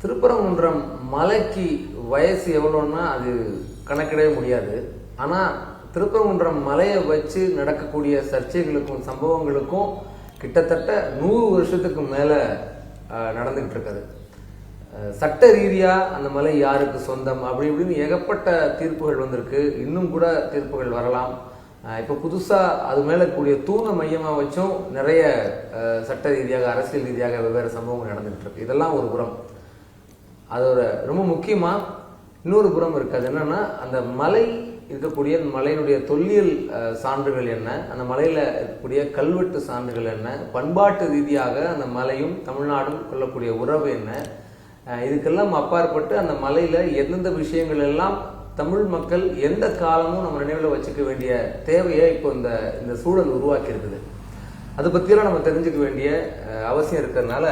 திருப்பரங்குன்றம் மலைக்கு வயசு எவ்வளோன்னா அது கணக்கிடவே முடியாது. ஆனால் திருப்பரங்குன்றம் மலையை வச்சு நடக்கக்கூடிய சர்ச்சைகளுக்கும் சம்பவங்களுக்கும் கிட்டத்தட்ட 100 வருஷத்துக்கு மேலே நடந்துகிட்டு இருக்காது. சட்ட ரீதியாக அந்த மலை யாருக்கு சொந்தம் அப்படி இப்படின்னு ஏகப்பட்ட தீர்ப்புகள் வந்திருக்கு. இன்னும் கூட தீர்ப்புகள் வரலாம். இப்போ புதுசாக அது மேலே கூடிய தூணை மையமாக வச்சும் நிறைய சட்ட ரீதியாக அரசியல் ரீதியாக வெவ்வேறு சம்பவங்கள் நடந்துகிட்டு இருக்கு. இதெல்லாம் ஒரு புறம். அதோட ரொம்ப முக்கியமாக இன்னொரு புறம் இருக்குது. அது என்னன்னா, அந்த மலை இருக்கக்கூடிய அந்த மலையினுடைய தொல்லியல் சான்றுகள் என்ன, அந்த மலையில் இருக்கக்கூடிய கல்வெட்டு சான்றுகள் என்ன, பண்பாட்டு ரீதியாக அந்த மலையும் தமிழ்நாடும் கொள்ளக்கூடிய உறவு என்ன, இதுக்கெல்லாம் அப்பாற்பட்டு அந்த மலையில் எந்தெந்த விஷயங்கள் எல்லாம் தமிழ் மக்கள் எந்த காலமும் நம்ம நினைவில் வச்சுக்க வேண்டிய தேவையை இப்போ இந்த சூழல் உருவாக்கி இருக்குது. அதை பற்றியெல்லாம் நம்ம தெரிஞ்சுக்க வேண்டிய அவசியம் இருக்கிறதுனால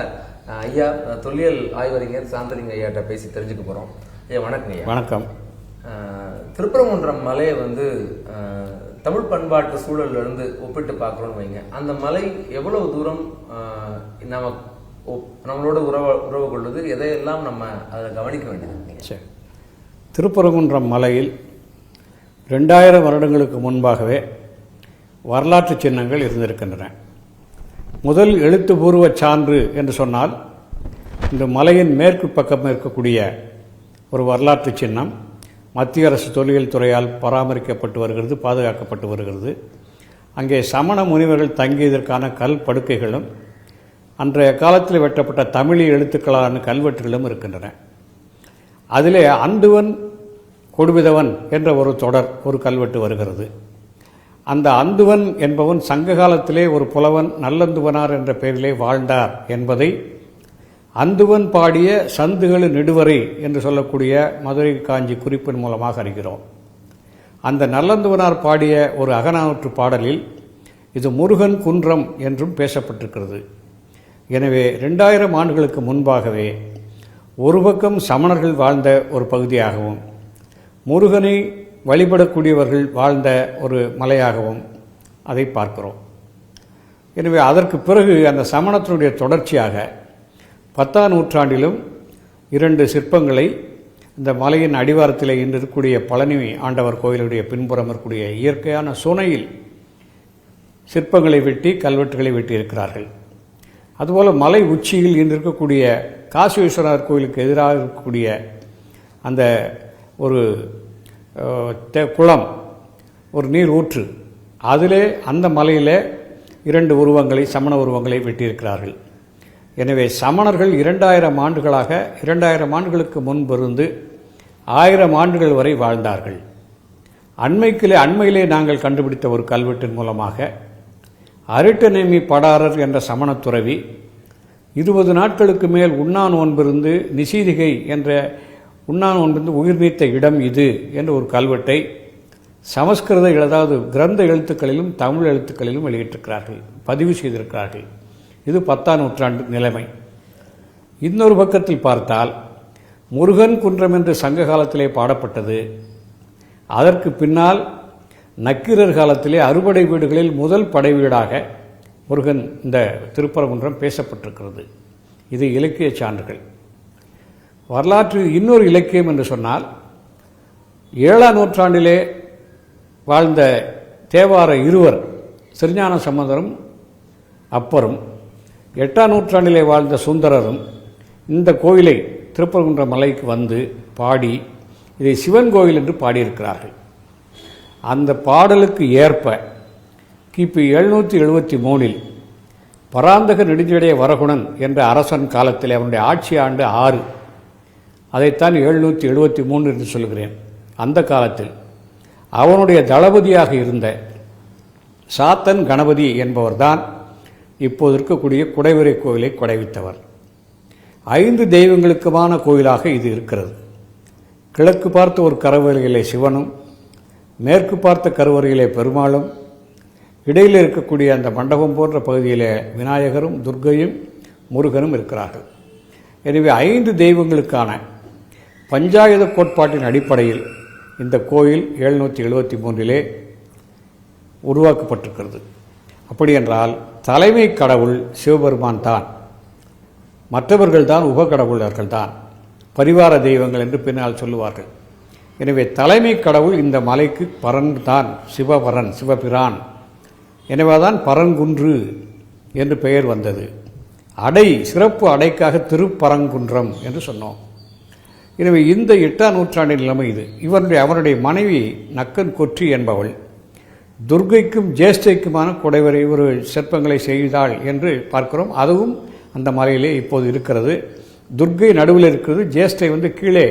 ஐயா தொல்லியல் ஆய்வறிஞர் சாந்தலிங்க ஐயாட்ட பேசி தெரிஞ்சுக்க போகிறோம். ஐயா வணக்கம். ஐயா வணக்கம். திருப்பரங்குன்றம் மலையை தமிழ் பண்பாட்டு சூழலிருந்து ஒப்பிட்டு பார்க்குறோன்னு வைங்க. அந்த மலை எவ்வளவு தூரம் நம்மளோட உறவு கொள்வது, எதையெல்லாம் நம்ம அதில் கவனிக்க வேண்டியது? சரி, திருப்பரங்குன்றம் மலையில் 2000 வருடங்களுக்கு முன்பாகவே வரலாற்று சின்னங்கள் இருந்திருக்கின்றன. முதல் எழுத்துப்பூர்வ சான்று என்று சொன்னால் இந்த மலையின் மேற்கு பக்கம் இருக்கக்கூடிய ஒரு வரலாற்று சின்னம் மத்திய அரசு தொல்லியல் துறையால் பராமரிக்கப்பட்டு வருகிறது, பாதுகாக்கப்பட்டு வருகிறது. அங்கே சமண முனிவர்கள் தங்கியதற்கான கல் படுக்கைகளும் அன்றைய காலத்தில் வெட்டப்பட்ட தமிழ் எழுத்துக்களான கல்வெட்டுகளும் இருக்கின்றன. அதிலே அந்துவன் கொடுவிதவன் என்ற ஒரு தொடர் ஒரு கல்வெட்டு வருகிறது. அந்த அந்துவன் என்பவன் சங்க காலத்திலே ஒரு புலவன் நல்லந்துவனார் என்ற பெயரிலே வாழ்ந்தார் என்பதை அந்துவன் பாடிய சந்துகளு நெடுவரை என்று சொல்லக்கூடிய மதுரை காஞ்சி குறிப்பின் மூலமாக அறிகிறோம். அந்த நல்லந்துவனார் பாடிய ஒரு அகநானூற்று பாடலில் இது முருகன் குன்றம் என்றும் பேசப்பட்டிருக்கிறது. எனவே 2000 ஆண்டுகளுக்கு முன்பாகவே ஒரு பக்கம் சமணர்கள் வாழ்ந்த ஒரு பகுதியாகவும் முருகனை வழிபடக்கூடியவர்கள் வாழ்ந்த ஒரு மலையாகவும் அதை பார்க்கிறோம். எனவே அதற்கு பிறகு அந்த சமணத்தினுடைய தொடர்ச்சியாக 10ஆம் நூற்றாண்டிலும் 2 சிற்பங்களை இந்த மலையின் அடிவாரத்தில் இன்று இருக்கக்கூடிய பழனி ஆண்டவர் கோயிலுடைய பின்புறம் இருக்கக்கூடிய இயற்கையான சுனையில் சிற்பங்களை வெட்டி கல்வெட்டுகளை வெட்டி இருக்கிறார்கள். அதுபோல் மலை உச்சியில் இன்று இருக்கக்கூடிய காசி விஸ்வநாதர் கோயிலுக்கு எதிராக இருக்கக்கூடிய அந்த ஒரு குளம், ஒரு நீர் ஊற்று, அதிலே அந்த மலையில் 2 உருவங்களை சமண உருவங்களை வெட்டியிருக்கிறார்கள். எனவே சமணர்கள் 2000 ஆண்டுகளாக 2000 ஆண்டுகளுக்கு முன்பிருந்து 1000 ஆண்டுகள் வரை வாழ்ந்தார்கள். அண்மையிலே நாங்கள் கண்டுபிடித்த ஒரு கல்வெட்டின் மூலமாக அருட்டநேமி படாரர் என்ற சமண துறவி 20 நாட்களுக்கு மேல் உண்ணா நோன்பிருந்து நிசீதிகை என்ற உண்ணா நோன்பிருந்து உயிர் நீத்த இடம் இது என்ற ஒரு கல்வெட்டை சமஸ்கிருத அதாவது கிரந்த எழுத்துக்களிலும் தமிழ் எழுத்துக்களிலும் வெளியிட்டிருக்கிறார்கள், பதிவு செய்திருக்கிறார்கள். இது 10ஆம் நூற்றாண்டு நிலைமை. இன்னொரு பக்கத்தில் பார்த்தால் முருகன் குன்றம் என்று சங்க காலத்திலே பாடப்பட்டது. அதற்கு பின்னால் நக்கீரர் காலத்திலே அறுபடை வீடுகளில் முதல் படை வீடாக முருகன் இந்த திருப்பரங்குன்றம் பேசப்பட்டிருக்கிறது. இது இலக்கிய சான்றுகள். வரலாற்று இன்னொரு இலக்கியம் என்று சொன்னால் 7ஆம் நூற்றாண்டிலே வாழ்ந்த தேவார இருவர் திருஞான சம்பந்தரும் அப்பரும் 8ஆம் நூற்றாண்டிலே வாழ்ந்த சுந்தரரும் இந்த கோயிலை திருப்பரங்குன்ற மலைக்கு வந்து பாடி இதை சிவன் கோயில் என்று பாடியிருக்கிறார்கள். அந்த பாடலுக்கு ஏற்ப கிபி 773 பராந்தக நெடுஞ்செழிய வரகுணன் என்ற அரசன் காலத்தில் அவனுடைய ஆட்சி ஆண்டு 6, அதைத்தான் 773 என்று சொல்கிறேன். அந்த காலத்தில் அவனுடைய தளபதியாக இருந்த சாத்தன் கணபதி என்பவர்தான் இப்போது இருக்கக்கூடிய குடைவரை கோயிலை குடைவித்தவர். 5 தெய்வங்களுக்குமான கோயிலாக இது இருக்கிறது. கிழக்கு பார்த்த ஒரு கருவறையிலே சிவனும், மேற்கு பார்த்த கருவறையிலே பெருமாளும், இடையில் இருக்கக்கூடிய அந்த மண்டபம் போன்ற பகுதியிலே விநாயகரும் துர்க்கையும் முருகனும் இருக்கிறார்கள். எனவே 5 தெய்வங்களுக்கான பஞ்சாயத கோட்பாட்டின் அடிப்படையில் இந்த கோயில் 773 உருவாக்கப்பட்டிருக்கிறது. அப்படி என்றால் தலைமை கடவுள் சிவபெருமான் தான், மற்றவர்கள் தான் உபகடவுளர்கள் தான். பரிவார தெய்வங்கள் என்று பின்னால் சொல்லுவார்கள். எனவே தலைமை கடவுள் இந்த மலைக்கு பரன் தான், சிவபரன், சிவபிரான். எனவேதான் பரங்குன்று என்று பெயர் வந்தது. அடை, சிறப்பு அடைக்காக திருப்பரங்குன்றம் என்று சொன்னோம். எனவே இந்த 8ஆம் நூற்றாண்டின் நிலைமை இது. அவனுடைய மனைவி நக்கன் கொற்றி என்பவள் துர்க்கைக்கும் ஜேஷ்டைக்குமான குடைவரை ஒரு சிற்பங்களை செய்தாள் என்று பார்க்கிறோம். அதுவும் அந்த மலையிலே இப்போது இருக்கிறது. துர்க்கை நடுவில் இருக்கிறது, ஜேஷ்டை கீழே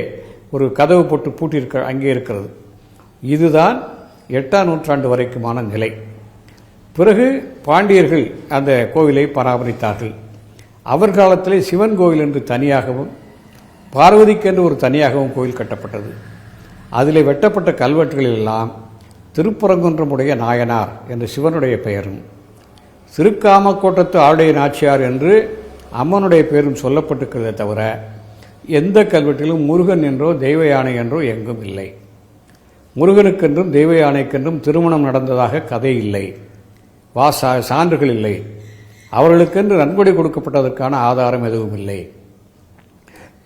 ஒரு கதவு போட்டு பூட்டியிருக்க அங்கே இருக்கிறது. இதுதான் 8ஆம் நூற்றாண்டு வரைக்குமான நிலை. பிறகு பாண்டியர்கள் அந்த கோவிலை பராமரித்தார்கள். அவர் காலத்திலே சிவன் கோவில் என்று தனியாகவும் பார்வதிக்கென்று ஒரு தனியாகவும் கோவில் கட்டப்பட்டது. அதிலே வெட்டப்பட்ட கல்வெட்டுகளெல்லாம் திருப்பரங்குன்றமுடைய நாயனார் என்று சிவனுடைய பெயரும், திருக்காமக்கோட்டத்து ஆளுடைய நாச்சியார் என்று அம்மனுடைய பெயரும் சொல்லப்பட்டிருக்கிறதே தவிர எந்த கல்வெட்டிலும் முருகன் என்றோ தெய்வ யானை என்றோ எங்கும் இல்லை. முருகனுக்கென்றும் தெய்வ யானைக்கென்றும் திருமணம் நடந்ததாக கதை இல்லை, சான்றுகள் இல்லை. அவர்களுக்கென்று நன்கொடை கொடுக்கப்பட்டதற்கான ஆதாரம் எதுவும் இல்லை.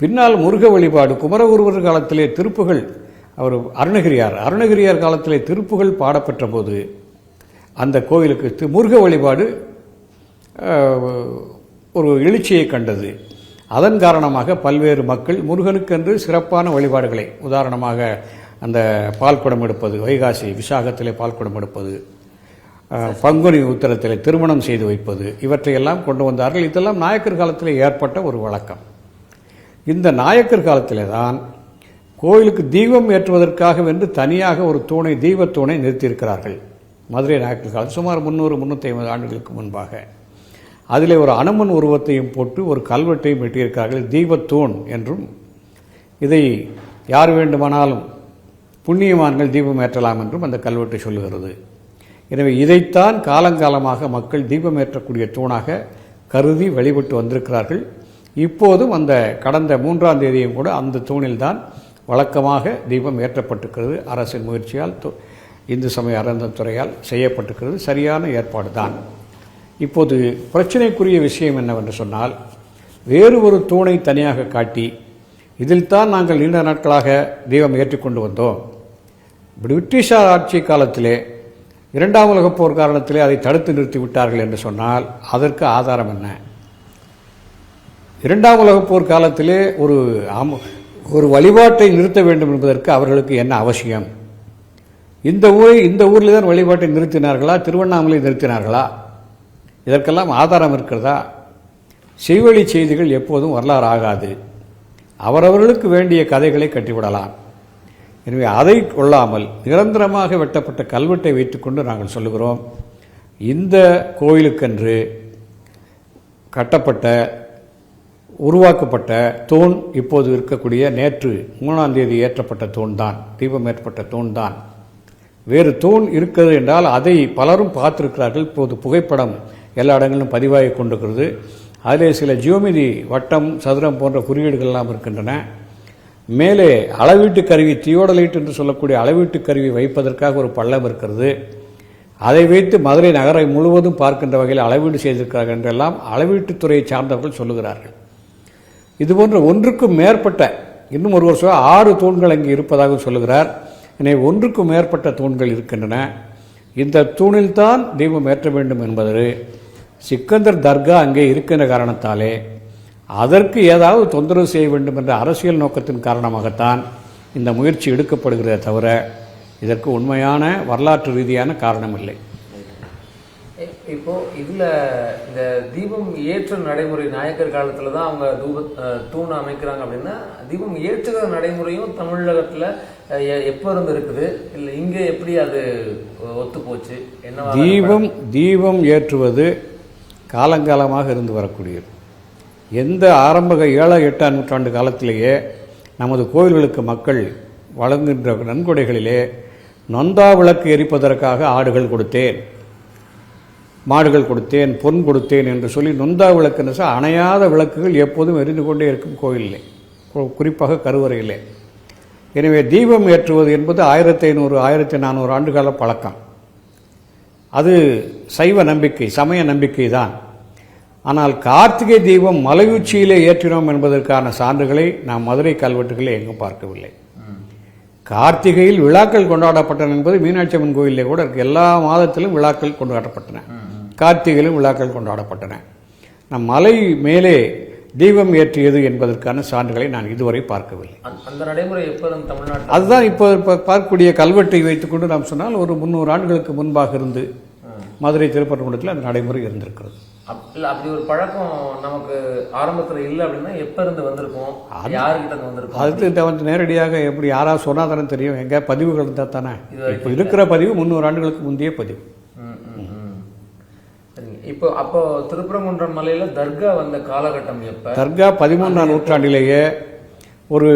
பின்னால் முருக வழிபாடு குமரகுருவர் காலத்திலே திருப்புகள், அவர் அருணகிரியார் காலத்திலே திருப்புகள் பாடப்பெற்ற போது அந்த கோவிலுக்கு முருக வழிபாடு ஒரு எழுச்சியை கண்டது. அதன் காரணமாக பல்வேறு மக்கள் முருகனுக்கென்று சிறப்பான வழிபாடுகளை, உதாரணமாக அந்த பால்குடம் எடுப்பது, வைகாசி விசாகத்திலே பால்குடம் எடுப்பது, பங்குனி உத்தரத்திலே திருமணம் செய்து வைப்பது, இவற்றையெல்லாம் கொண்டு வந்தார்கள். இதெல்லாம் நாயக்கர் காலத்திலே ஏற்பட்ட ஒரு வழக்கம். இந்த நாயக்கர் காலத்திலே தான் கோயிலுக்கு தீபம் ஏற்றுவதற்காக வென்று தனியாக ஒரு தூணை, தீபத்தூணை நிறுத்தியிருக்கிறார்கள். மதுரை நாயக்கர் காலம் சுமார் 300-350 ஆண்டுகளுக்கு முன்பாக. அதிலே ஒரு அனுமன் உருவத்தையும் போட்டு ஒரு கல்வெட்டையும் வெட்டியிருக்கிறார்கள், தீபத்தூண் என்றும். இதை யார் வேண்டுமானாலும் புண்ணியவான்கள் தீபம் ஏற்றலாம் என்றும் அந்த கல்வெட்டு சொல்லுகிறது. எனவே இதைத்தான் காலங்காலமாக மக்கள் தீபம் ஏற்றக்கூடிய தூணாக கருதி வழிபட்டு வந்திருக்கிறார்கள். இப்போதும் அந்த கடந்த 3ஆம் தேதியும் கூட அந்த தூணில்தான் வழக்கமாக தீபம் ஏற்றப்பட்டிருக்கிறது. அரசின் முயற்சியால், இந்து சமய அறநிலையத்துறையால் செய்யப்பட்டிருக்கிறது. சரியான ஏற்பாடு தான். இப்போது பிரச்சனைக்குரிய விஷயம் என்னவென்று சொன்னால், வேறு ஒரு தூணை தனியாக காட்டி இதில் தான் நாங்கள் நீண்ட நாட்களாக தீபம் ஏற்றிக்கொண்டு வந்தோம். பிரிட்டிஷார் ஆட்சி காலத்திலே 2ஆம் உலகப் போர் காரணத்திலே அதை தடுத்து நிறுத்தி விட்டார்கள் என்று சொன்னால் அதற்கு ஆதாரம் என்ன? 2ஆம் உலகப் போர் காலத்திலே ஒரு வழிபாட்டை நிறுத்த வேண்டும் என்பதற்கு அவர்களுக்கு என்ன அவசியம்? இந்த ஊரில் தான் வழிபாட்டை நிறுத்தினார்களா, திருவண்ணாமலை நிறுத்தினார்களா? இதற்கெல்லாம் ஆதாரம் இருக்கிறதா? செய்வழி செய்திகள் எப்போதும் வரலாறு ஆகாது. அவரவர்களுக்கு வேண்டிய கதைகளை கட்டிவிடலாம். எனவே அதை கொள்ளாமல் நிரந்தரமாக வெட்டப்பட்ட கல்வெட்டை வைத்துக்கொண்டு நாங்கள் சொல்லுகிறோம், இந்த கோயிலுக்கென்று கட்டப்பட்ட உருவாக்கப்பட்ட தூண் இப்போது இருக்கக்கூடிய நேற்று 3ஆம் தேதி ஏற்றப்பட்ட தூண் தான், தீபம் ஏற்றப்பட்ட தூண் தான். வேறு தூண் இருக்கிறது என்றால் அதை பலரும் பார்த்திருக்கிறார்கள். இப்போது புகைப்படம் எல்லா இடங்களிலும் பதிவாகி கொண்டிருக்கிறது. அதிலே சில ஜியோமெட்ரி, வட்டம், சதுரம் போன்ற குறியீடுகள்லாம் இருக்கின்றன. மேலே அளவீட்டு கருவி, தியோடலைட் என்று சொல்லக்கூடிய அளவீட்டு கருவி வைப்பதற்காக ஒரு பள்ளம் இருக்கிறது. அதை வைத்து மதுரை நகரை முழுவதும் பார்க்கின்ற வகையில் அளவீடு செய்திருக்கிறார்கள் என்றெல்லாம் அளவீட்டுத்துறையை சார்ந்தவர்கள் சொல்லுகிறார்கள். இதுபோன்ற ஒன்றுக்கும் மேற்பட்ட, இன்னும் ஒரு வருஷம் 6 தூண்கள் அங்கே இருப்பதாக சொல்லுகிறார். எனவே ஒன்றுக்கும் மேற்பட்ட தூண்கள் இருக்கின்றன. இந்த தூணில்தான் தீபம் ஏற்ற வேண்டும் என்பது சிக்கந்தர் தர்கா அங்கே இருக்கின்ற காரணத்தாலே அதற்கு ஏதாவது தொந்தரவு செய்ய வேண்டும் என்ற அரசியல் நோக்கத்தின் காரணமாகத்தான் இந்த முயற்சி எடுக்கப்படுகிறதே தவிர இதற்கு உண்மையான வரலாற்று ரீதியான காரணம் இல்லை. இப்போ இதுல இந்த தீபம் ஏற்ற நடைமுறை நாயக்கர் காலத்துல தான் அவங்க தூண் அமைக்கிறாங்க அப்படின்னா, தீபம் ஏற்றுகிற நடைமுறையும் தமிழகத்துல எப்ப இருந்து இருக்குது, இல்லை இங்க எப்படி அது ஒத்து போச்சு? என்ன தீபம் ஏற்றுவது காலங்காலமாக இருந்து வரக்கூடியது. எந்த ஆரம்ப 7ஆம் 8ஆம் நூற்றாண்டு காலத்திலேயே நமது கோயில்களுக்கு மக்கள் வழங்குகின்ற நன்கொடைகளிலே நொந்தா விளக்கு எரிப்பதற்காக ஆடுகள் கொடுத்தேன், மாடுகள் கொடுத்தேன், பொன் கொடுத்தேன் என்று சொல்லி நொந்தா விளக்குன்னு அணையாத விளக்குகள் எப்போதும் எரிந்து கொண்டே இருக்கும் கோயிலிலே, குறிப்பாக கருவறையிலே. எனவே தீபம் ஏற்றுவது என்பது 1500 1400 ஆண்டுகால பழக்கம். அது சைவ நம்பிக்கை, சமய நம்பிக்கை தான். ஆனால் கார்த்திகை தீபம் மலை உச்சியிலே ஏற்றினோம் என்பதற்கான சான்றுகளை நாம் மதுரை கல்வெட்டுகளில் எங்கும் பார்க்கவில்லை. கார்த்திகையில் விழாக்கள் கொண்டாடப்பட்டன என்பது மீனாட்சி அம்மன் கோயிலே கூட இருக்கு. எல்லா மாதத்திலும் விழாக்கள் கொண்டாடப்பட்டன, கார்த்திகையிலும் விழாக்கள் கொண்டாடப்பட்டன. நம் மலை மேலே தீபம் ஏற்றியது என்பதற்கான சான்றுகளை நான் இதுவரை பார்க்கவில்லை. அந்த நடைமுறை எப்போதும் தமிழ்நாட்டில் அதுதான் இப்போ பார்க்கக்கூடிய கல்வெட்டை வைத்துக்கொண்டு நாம் சொன்னால் ஒரு 300 ஆண்டுகளுக்கு முன்பாக இருந்து மதுரை திருப்பரங்குன்றத்தில் அந்த நடைமுறை இருந்திருக்கிறது. அப்படி ஒரு பழக்கம் நமக்கு ஆரம்பத்தில் இல்லை அப்படின்னா எப்போ இருந்து வந்திருக்கும், யாருக்கிட்ட இருந்து வந்திருக்கும்? அதுக்கு வந்து நேரடியாக எப்படி யாராவது சொன்னாதானே தெரியும். எங்கே பதிவுகள் இருந்தால் தானே. இப்போ இருக்கிற பதிவு 300 ஆண்டுகளுக்கு முந்தைய பதிவு. இப்போ அப்போ திருப்பரங்குன்றம் மலையில தர்கா வந்த காலகட்டம் எப்ப? தர்கா 13ஆம் நூற்றாண்டிலேயே ஒரு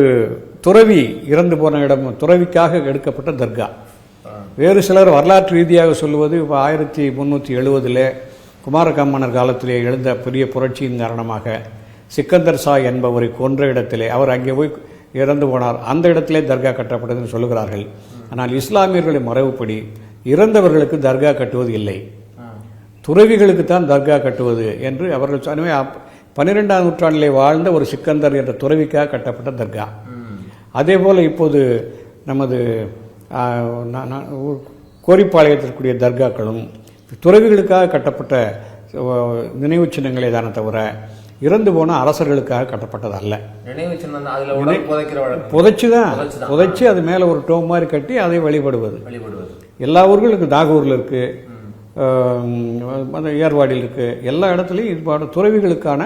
துறவி இறந்து போன இடம், துறவிக்காக எடுக்கப்பட்ட தர்கா. வேறு சிலர் வரலாற்று ரீதியாக சொல்லுவது இப்போ 1370 குமாரகம்மன்னர் காலத்திலே எழுந்த பெரிய புரட்சியின் காரணமாக சிக்கந்தர் ஷா என்பவரை கொன்ற இடத்திலே அவர் அங்கே போய் இறந்து போனார், அந்த இடத்திலே தர்கா கட்டப்பட்டதுன்னு சொல்லுகிறார்கள். ஆனால் இஸ்லாமியர்களின் மரபுப்படி இறந்தவர்களுக்கு தர்கா கட்டுவது இல்லை, துறவிகளுக்கு தான் தர்கா கட்டுவது என்று அவர்கள் சொன்னவே 12ஆம் நூற்றாண்டிலே வாழ்ந்த ஒரு சிக்கந்தர் என்ற துறவிக்காக கட்டப்பட்ட தர்கா. அதே போல் இப்போது நமது கோரிப்பாளையத்திற்குரிய தர்காக்களும் துறவிகளுக்காக கட்டப்பட்ட நினைவு சின்னங்களே தானே தவிர இறந்து போன அரசர்களுக்காக கட்டப்பட்டது அல்ல. நினைவு சின்னம் புதைச்சி அது மேலே ஒரு டோம் மாதிரி கட்டி அதை வழிபடுவது. எல்லா ஊர்களுக்கும் நாகூரில் இருக்கு, ஏர்வாடியில் இருக்கு, எல்லா இடத்துலையும் இது துறவிகளுக்கான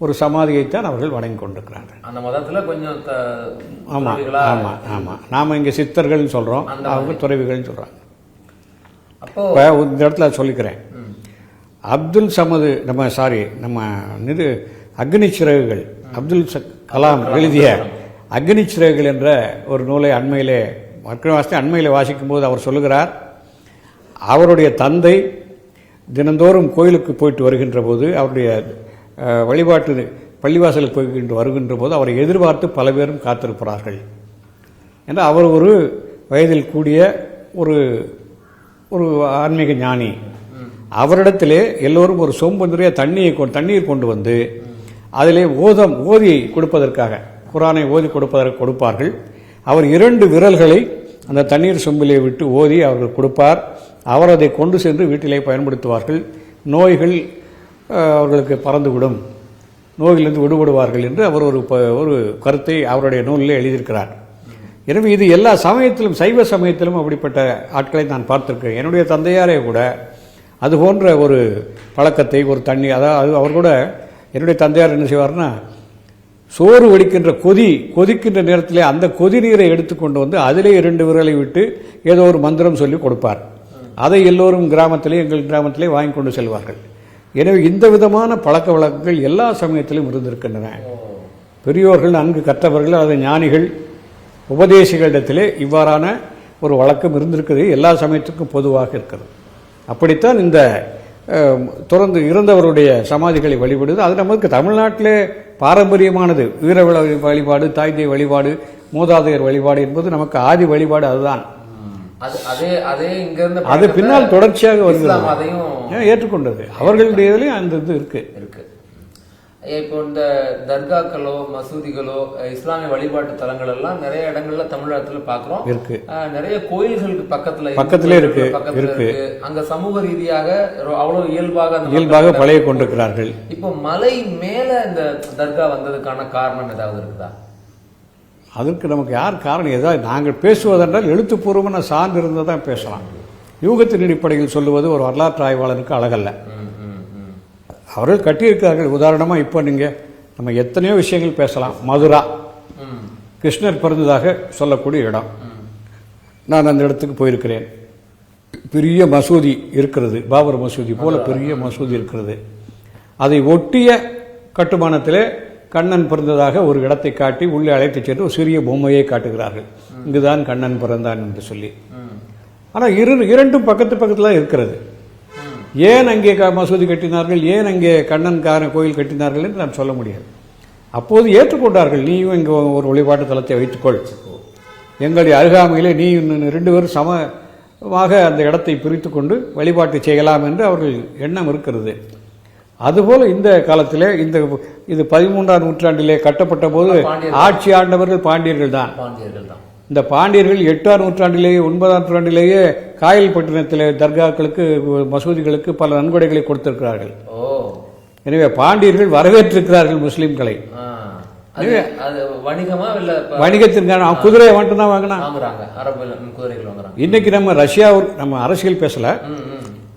ஒரு சமாதியைத்தான் அவர்கள் வணங்கி கொண்டிருக்கிறார்கள். அந்த மதத்தில் கொஞ்சம் ஆமாம் ஆமாம் ஆமாம். நாம் இங்கே சித்தர்கள்னு சொல்கிறோம், அவங்க துறவிகள்னு சொல்கிறாங்க. அப்போ இந்த இடத்துல சொல்லிக்கிறேன், அப்துல் சமது நம்ம அக்னி சிறகுகள், அப்துல் கலாம் எழுதிய அக்னி சிறகுகள் என்ற ஒரு நூலை அண்மையிலே வாசிக்கும் போது அவர் சொல்லுகிறார், அவருடைய தந்தை தினந்தோறும் கோயிலுக்கு போயிட்டு வருகின்ற போது, அவருடைய வழிபாட்டு பள்ளிவாசலுக்கு வருகின்ற போது அவரை எதிர்பார்த்து பல பேரும் காத்திருப்பார்கள். ஏன்னா அவர் ஒரு வயதில் கூடிய ஒரு ஆன்மீக ஞானி. அவரிடத்திலே எல்லோரும் ஒரு சொம்பு நிறைய தண்ணீர் கொண்டு வந்து அதிலே ஓதி கொடுப்பதற்காக, குரானை ஓதி கொடுப்பதற்கு கொடுப்பார்கள். அவர் 2 விரல்களை அந்த தண்ணீர் சொம்பிலே விட்டு ஓதி அவர்கள் கொடுப்பார். அவர் அதை கொண்டு சென்று வீட்டிலே பயன்படுத்துவார்கள். நோய்கள் அவர்களுக்கு பறந்துவிடும், நோயிலிருந்து விடுபடுவார்கள் என்று அவர் ஒரு கருத்தை அவருடைய நூலில் எழுதியிருக்கிறார். எனவே இது எல்லா சமயத்திலும், சைவ சமயத்திலும் அப்படிப்பட்ட ஆட்களை நான் பார்த்திருக்கேன். என்னுடைய தந்தையாரே கூட அது போன்ற ஒரு பழக்கத்தை, ஒரு தண்ணி, அதாவது அவர் கூட என்னுடைய தந்தையார் என்ன செய்வார்னா, சோறு வடிக்கின்ற கொதிக்கின்ற நேரத்திலே அந்த கொதி நீரை எடுத்துக்கொண்டு வந்து அதிலே 2 விரலை விட்டு ஏதோ ஒரு மந்திரம் சொல்லி கொடுப்பார். அதை எல்லோரும் எங்கள் கிராமத்திலே வாங்கி கொண்டு செல்வார்கள். எனவே இந்த விதமான பழக்க வழக்கங்கள் எல்லா சமயத்திலும் இருந்திருக்கின்றன. பெரியோர்கள், நன்கு கற்றவர்கள், அது ஞானிகள், உபதேசிகளிடத்திலே இவ்வாறான ஒரு வழக்கம் இருந்திருக்கிறது, எல்லா சமயத்துக்கும் பொதுவாக இருக்கிறது. அப்படித்தான் இந்த தொடர்ந்து இறந்தவருடைய சமாதிகளை வழிபடுவது அது நமக்கு தமிழ்நாட்டிலே பாரம்பரியமானது. வீர வழிபாடு, தாய் தெய்வ வழிபாடு, மூதாதையர் வழிபாடு என்பது நமக்கு ஆதி வழிபாடு. அதுதான் அது பின்னால் தொடர்ச்சியாக வருகிறது, ஏற்றுக்கொண்டது. அவர்களுடைய இதுலயும் அந்த இது இருக்கு. இப்போ இந்த தர்காக்களோ மசூதிகளோ இஸ்லாமிய வழிபாட்டு தலங்கள் எல்லாம் நிறைய இடங்கள்ல தமிழகத்துல பாக்குறோம், இருக்கு. நிறைய கோயில்களுக்கு பக்கத்துல இருக்கு. அங்க சமூக ரீதியாக அவ்வளவு இயல்பாக பழைய கொண்டிருக்கிறார்கள். இப்போ மலை மேல இந்த தர்கா வந்ததுக்கான காரணம் ஏதாவது இருக்குதா? அதற்கு நமக்கு யார் காரணம்? ஏதாவது நாங்கள் பேசுவதென்றால் எழுத்துப்பூர்வமான சார்ந்து இருந்தால் தான் பேசலாம். யூகத்தின் அடிப்படையில் சொல்லுவது ஒரு வரலாற்று ஆய்வாளருக்கு அழகல்ல. அவர்கள் கட்டியிருக்கிறார்கள். உதாரணமாக இப்போ நம்ம எத்தனையோ விஷயங்கள் பேசலாம். மதுரா கிருஷ்ணர் பிறந்ததாக சொல்லக்கூடிய இடம். நான் அந்த இடத்துக்கு போயிருக்கிறேன். பெரிய மசூதி இருக்கிறது, பாபர் மசூதி போல பெரிய மசூதி இருக்கிறது. அதை ஒட்டிய கட்டுமானத்திலே கண்ணன் பிறந்ததாக ஒரு இடத்தை காட்டி உள்ளே அழைத்து சென்று ஒரு சிறிய பொம்மையை காட்டுகிறார்கள். இங்குதான் கண்ணன் பிறந்தான் என்று சொல்லி. ஆனால் இரண்டும் பக்கத்தில் இருக்கிறது. ஏன் அங்கே மசூதி கட்டினார்கள், ஏன் அங்கே கண்ணன் கோயில் கட்டினார்கள் என்று நாம் சொல்ல முடியாது. அப்போது ஏற்றுக்கொண்டார்கள். நீயும் இங்கே ஒரு வழிபாட்டு தலத்தை வைத்துக்கொள், எங்களுடைய அருகாமையிலே நீ 2 பேரும் சமமாக அந்த இடத்தை பிரித்து கொண்டு வழிபாட்டு செய்யலாம் என்று அவர்கள் எண்ணம் இருக்கிறது. அதுபோல இந்த காலத்திலே இது 13ஆம் நூற்றாண்டிலே கட்டப்பட்ட போது ஆட்சி ஆண்டவர்கள் பாண்டியர்கள் தான். இந்த பாண்டியர்கள் 8ஆம் நூற்றாண்டிலேயே 9ஆம் நூற்றாண்டிலேயே காயல்பட்டினத்திலே தர்காக்களுக்கு மசூதிகளுக்கு பல நன்கொடைகளை கொடுத்திருக்கிறார்கள். எனவே பாண்டியர்கள் வரவேற்றிருக்கிறார்கள் முஸ்லிம்களை. வணிகத்திற்கான குதிரையை மட்டும் தான் வாங்கினாங்க. இன்னைக்கு நம்ம அரசியல் பேசல.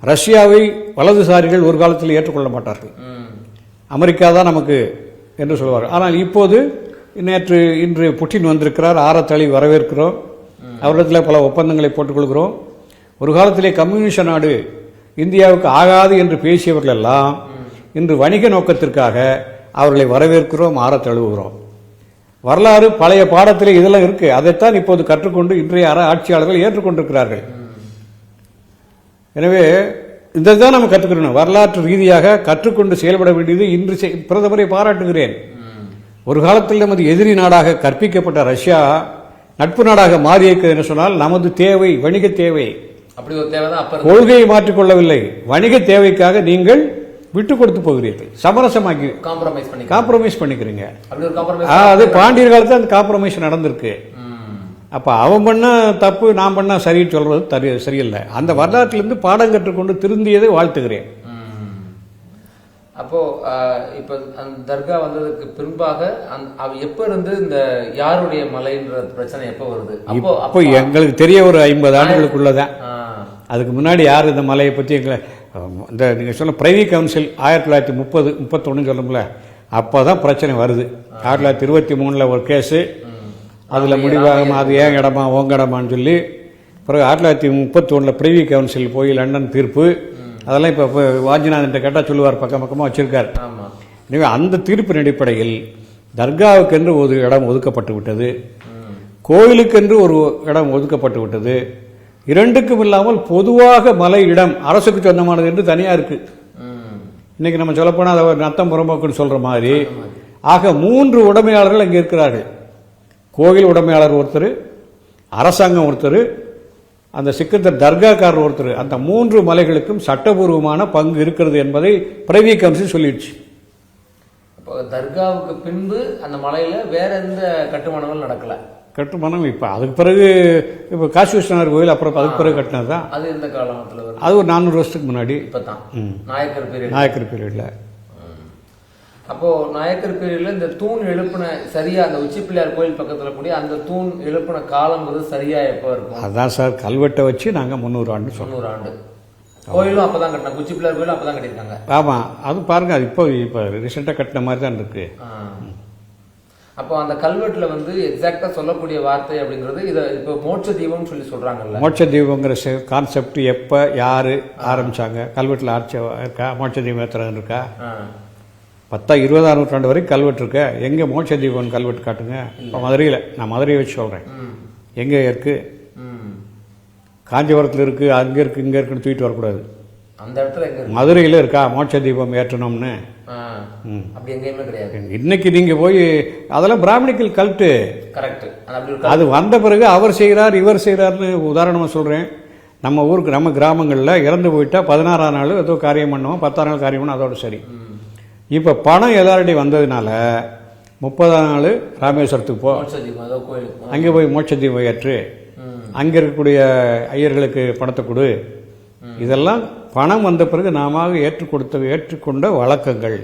ரஷ்யாவை வலதுசாரிகள் ஒரு காலத்தில் ஏற்றுக்கொள்ள மாட்டார்கள். அமெரிக்கா தான் நமக்கு என்று சொல்வார்கள். ஆனால் இப்போது இன்று புட்டின் வந்திருக்கிறார். ஆரத்தளி வரவேற்கிறோம். அவரிடத்தில் பல ஒப்பந்தங்களை போட்டுக்கொள்கிறோம். ஒரு காலத்திலே கம்யூனிஸ்ட் நாடு இந்தியாவுக்கு ஆகாது என்று பேசியவர்கள் எல்லாம் இன்று வணிக நோக்கத்திற்காக அவர்களை வரவேற்கிறோம், ஆரத்தழுவுகிறோம். வரலாறு பழைய பாடத்திலே இதெல்லாம் இருக்கு. அதைத்தான் இப்போது கற்றுக்கொண்டு இன்றைய ஆட்சியாளர்கள் ஏற்றுக்கொண்டிருக்கிறார்கள். எனவே இதைத்தான் நம்ம கற்றுக்கணும். வரலாற்று ரீதியாக கற்றுக்கொண்டு செயல்பட வேண்டியது. இன்று பிரதமரை பாராட்டுகிறேன். ஒரு காலத்தில் நமது எதிரி நாடாக கற்பிக்கப்பட்ட ரஷ்யா நட்பு நாடாக மாறியிருக்கிறது என்று சொன்னால் நமது தேவை வணிக தேவை. அப்படி ஒரு தேவை தான். கொள்கையை மாற்றிக்கொள்ளவில்லை. வணிக தேவைக்காக நீங்கள் விட்டு கொடுத்து போகிறீர்கள். சமரசமாக்கி காம்ப்ரமைஸ் பண்ணிக்கிறீங்க. அது பாண்டியர் காலத்தில் அந்த காம்ப்ரமைஸ் நடந்திருக்கு. அப்ப அவன் பண்ண தப்பு, நான் பண்ண சரின்னு சொல்றது சரியில்லை. அந்த வரலாற்றிலிருந்து பாடம் கற்றுக்கொண்டு திருந்தியதை வாழ்த்துகிறேன். அப்போ இப்ப அந்த தர்கா வந்ததுக்கு பின்பாக எப்ப இருந்து இந்த யாருடைய மலைன்ற பிரச்சனை எப்ப வருது? அப்போ எங்களுக்கு தெரிய ஒரு 50 ஆண்டுகளுக்குள்ளதான். அதுக்கு முன்னாடி யார் இந்த மலையை பற்றி எங்களை இந்த நீங்கள் சொன்ன பிரைவி கவுன்சில் 1930-31 சொல்லணும்ல, அப்போ தான் பிரச்சனை வருது. 1923 ஒரு கேஸு, அதில் முடிவாக அது ஏன் இடமா உங்க இடமான்னு சொல்லி பிறகு 1931 பிரைவி கவுன்சில் போய் லண்டன் தீர்ப்பு. அதெல்லாம் இப்போ வாஞ்சிநாதன் கேட்டால் சொல்லுவார், பக்கமாக வச்சிருக்கார். எனவே அந்த தீர்ப்பின் அடிப்படையில் தர்காவுக்கென்று ஒரு இடம் ஒதுக்கப்பட்டு விட்டது, கோயிலுக்கென்று ஒரு இடம் ஒதுக்கப்பட்டு விட்டது. இரண்டுக்கும் இல்லாமல் பொதுவாக மலை இடம் அரசுக்கு சொந்தமானது என்று தனியாக இருக்கு. இன்னைக்கு நம்ம சொல்லப்போனால் அதை நத்தம் புறம்போக்குன்னு சொல்ற மாதிரி. ஆக 3 உடைமையாளர்கள் அங்கே இருக்கிறார்கள். கோவில் உடைமையாளர் ஒருத்தர், அரசாங்கம் ஒருத்தர், அந்த சிக்கந்தர் தர்காக்காரர் ஒருத்தர். அந்த 3 மலைகளுக்கும் சட்டபூர்வமான பங்கு இருக்கிறது என்பதை பிரைவி கவுன்சில் சொல்லிடுச்சு. தர்காவுக்கு பின்பு அந்த மலையில வேற எந்த கட்டுமானங்கள் நடக்கல. கட்டுமானம் இப்போ அதுக்கு பிறகு இப்போ காசி விஸ்வநாதர் கோயில் அப்புறம் அதுக்கு பிறகு கட்டினது தான். அது இந்த காலத்தில் அது ஒரு 400 வருஷத்துக்கு முன்னாடி. இப்போ தான் நாயக்கர் பீரியட்ல. அப்போ நாயக்கர் பீரியட்ல இந்த தூண் எழுப்பின சரியா அந்த உச்சி பிள்ளையார் கோயில் பக்கத்தில் கூடிய அந்த தூண் எழுப்பின காலங்கிறது சரியா எப்போ இருக்கும்? அதான் சார், கல்வெட்டை வச்சு நாங்கள் 300 ஆண்டு சொல்றோம். 300 ஆண்டு கோயிலும் அப்பதான் கட்டினாங்க, உச்சி பிள்ளையார் கோயிலும் அப்பதான் கட்டியிருக்காங்க. ஆமா, அது பாருங்க, அது இப்போ ரீசெண்டாக கட்டின மாதிரி தான் இருக்கு. அப்போ அந்த கல்வெட்டுல வந்து எக்ஸாக்டா சொல்லக்கூடிய வார்த்தை அப்படிங்கிறது இதை இப்போ மோட்ச தீபம் சொல்லி சொல்றாங்கல்ல. மோட்ச தீபங்கிற கான்செப்ட் எப்போ யாரு ஆரம்பிச்சாங்க? கல்வெட்டில் ஆட்சி இருக்கா? மோட்ச தீபம் எத்தனை இருக்கா? 10-20ஆம் நூற்றாண்டு வரைக்கும் கல்வெட்டு இருக்க. எங்க மோட்ச தீபம் கல்வெட்டு காட்டுங்க. இப்போ மதுரையில், நான் மதுரையை வச்சு சொல்றேன், எங்க இருக்கு? காஞ்சிபுரத்தில் இருக்கு, அங்க இருக்கு, இங்க இருக்குன்னு தூக்கிட்டு வரக்கூடாது. அந்த இடத்துல மதுரையில் இருக்கா மோட்ச தீபம் ஏற்றணும்னு? அப்படி எங்கேயுமே கிடையாது. இன்னைக்கு நீங்க போய் அதெல்லாம் பிராமணிக்கல் கல்ட்டு. கரெக்ட். அது வந்த பிறகு அவர் செய்கிறார் இவர் செய்கிறார்னு உதாரணமா சொல்றேன். நம்ம ஊருக்கு நம்ம கிராமங்களில் இறந்து போயிட்டா 16ஆம் நாள் ஏதோ காரியம் பண்ணுவோம், 10ஆம் நாள் காரியம் பண்ணுவோம், அதோட சரி. இப்போ பணம் எல்லார்டையும் வந்ததுனால 30ஆம் நாள் ராமேஸ்வரத்துக்கு போ, அங்கே போய் மோட்ச தீபம் ஏற்று, அங்கே இருக்கக்கூடிய ஐயர்களுக்கு பணத்தை கொடு. இதெல்லாம் பணம் வந்த பிறகு நாம ஏற்றுக்கொண்ட வழக்கங்கள்.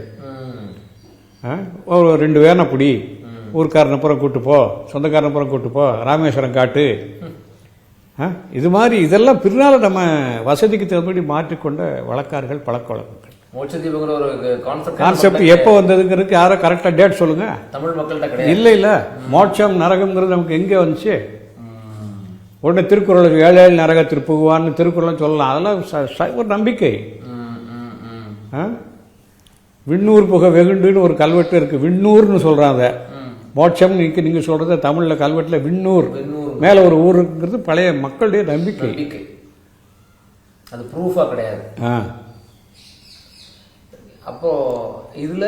ஒரு 2 வேனப்படி ஊர்க்காரனப்புறம் கூட்டு போ, சொந்தக்காரனப்புறம் கூட்டு போ, ராமேஸ்வரம் காட்டு, இது மாதிரி இதெல்லாம் பின்னால் நம்ம வசதிக்கு தகுந்தபடி மாற்றிக்கொண்ட வழக்கார்கள், பழக்க வழக்கங்கள். கான்செப்ட் எப்போ வந்ததுங்கிறதுக்கு யாரோ கரெக்டா டேட் சொல்லுங்க. தமிழ் மக்கள்கிட்ட இல்ல மோட்சம் நரகம்ங்கிறது நமக்கு எங்கே வந்துச்சு? உடனே திருக்குறள் 7 நரகத்தில் புகுவான்னு திருக்குறள் சொல்லலாம். அதெல்லாம் ஒரு நம்பிக்கை. விண்ணூர் புக வெகுண்டுன்னு ஒரு கல்வெட்டு இருக்கு, விண்ணூர்னு சொல்றாங்க. மோட்சம் நீங்க சொல்றது தமிழ்ல கல்வெட்டுல விண்ணூர், மேல ஒரு ஊர் இருக்குங்கிறது பழைய மக்களுடைய நம்பிக்கை. அது ப்ரூஃபா கிடையாது. அப்போ இதுல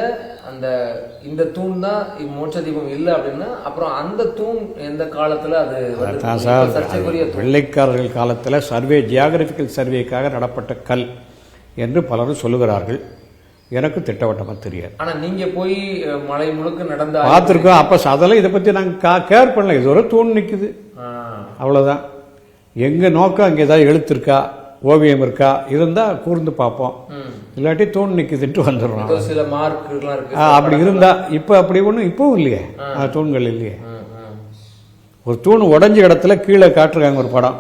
இந்த தூண் தான் மோட்ச தீபம் இல்லை அப்படின்னா அப்புறம் அந்த தூண் எந்த காலத்துல அது வெள்ளைக்காரர்கள் காலத்துல சர்வே, ஜியாகிரபிக்கல் சர்வேக்காக நடப்பட்ட கல் என்று பலரும் சொல்லுகிறார்கள். எனக்கு திட்டவட்டமாக தெரியாது. ஆனா நீங்க போய் மலை முழுக்க நடந்த பார்த்துருக்கோம். அப்போ அதெல்லாம் இதை பற்றி நாங்கள் கேர் பண்ணல. இது ஒரு தூண் நிற்குது, அவ்வளோதான். எங்கள் நோக்கம் அங்கே ஏதாவது எழுத்து இருக்கா, ஓவியம் இருக்கா, இருந்தால் கூர்ந்து பார்ப்போம். இல்லாட்டி தூண் நிற்குதுன்ட்டு வந்துடுறோம். சில மார்க்லாம் இருக்கு. அப்படி இருந்தா இப்போ அப்படி ஒன்றும் இப்பவும் இல்லையே, தூண்கள் இல்லையே. ஒரு தூண் உடஞ்ச இடத்துல கீழே காட்டுறாங்க ஒரு படம்,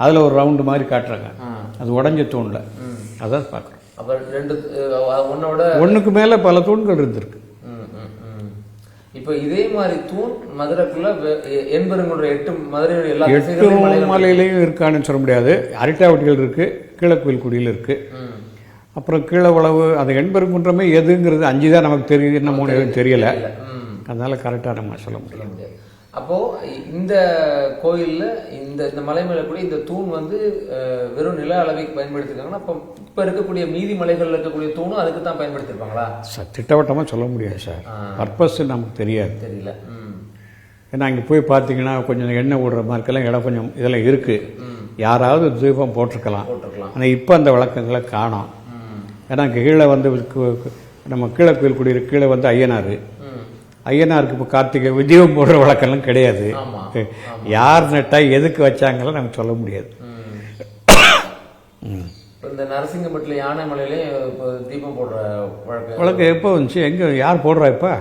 அதில் ஒரு ரவுண்டு மாதிரி காட்டுறாங்க. அது உடஞ்ச தூணில் அதான் பார்க்குறோம். ஒன்றுக்கு மேலே பல தூண்கள் இருந்திருக்கு. இப்போ இதே மாதிரி தூண் மதுரைக்குள்ள எண்பெருங்குன்ற 8 மதுரையுடைய எல்லா 8 மலையிலையும் இருக்கான்னு சொல்ல முடியாது. அரட்டாவட்டிகள் இருக்கு, கீழக்குயில்குடியில் இருக்கு, அப்புறம் கீழவளவு. அந்த எண்பெருங்குன்றமே எதுங்கிறது 5 தான் நமக்கு தெரியுது, இன்னும் 3 எதுவும் தெரியல. அதனால கரெக்டாக நம்ம சொல்ல முடியும். அப்போ இந்த கோயில்ல இந்த மலை மேல கூட இந்த தூண் வந்து வெறும் நில அளவைக்கு பயன்படுத்திருக்காங்கன்னா, அப்போ இப்ப இருக்கக்கூடிய மீதி மலைகள்ல இருக்கக்கூடிய தூணும் அதுக்கு தான் பயன்படுத்திருப்பாங்களா? திட்டவட்டமா சொல்ல முடியாது சார். பர்பஸ் நமக்கு தெரியல. ஏன்னா அங்கே போய் பார்த்தீங்கன்னா கொஞ்சம் எண்ணெய் விடுற மாதிரிக்கெல்லாம் இடம் கொஞ்சம் இதெல்லாம் இருக்கு. யாராவது தீபம் போட்டிருக்கலாம். ஆனால் இப்போ அந்த வழக்கங்களை காணோம். ஏன்னா கீழே வந்து நம்ம கீழே கோயில் குடியிரு கீழே வந்து ஐயனாருக்கு இப்போ கார்த்திகை தீபம் போடுற வழக்கெல்லாம் கிடையாது. யார் நட்டா எதுக்கு வச்சாங்கலாம் நமக்கு சொல்ல முடியாது. இந்த நரசிங்கம்பட்டில் யானை மலையிலே தீபம் போடுற வழக்கம் எப்போ வந்துச்சு? எங்கே யார் போடுறா இப்போ?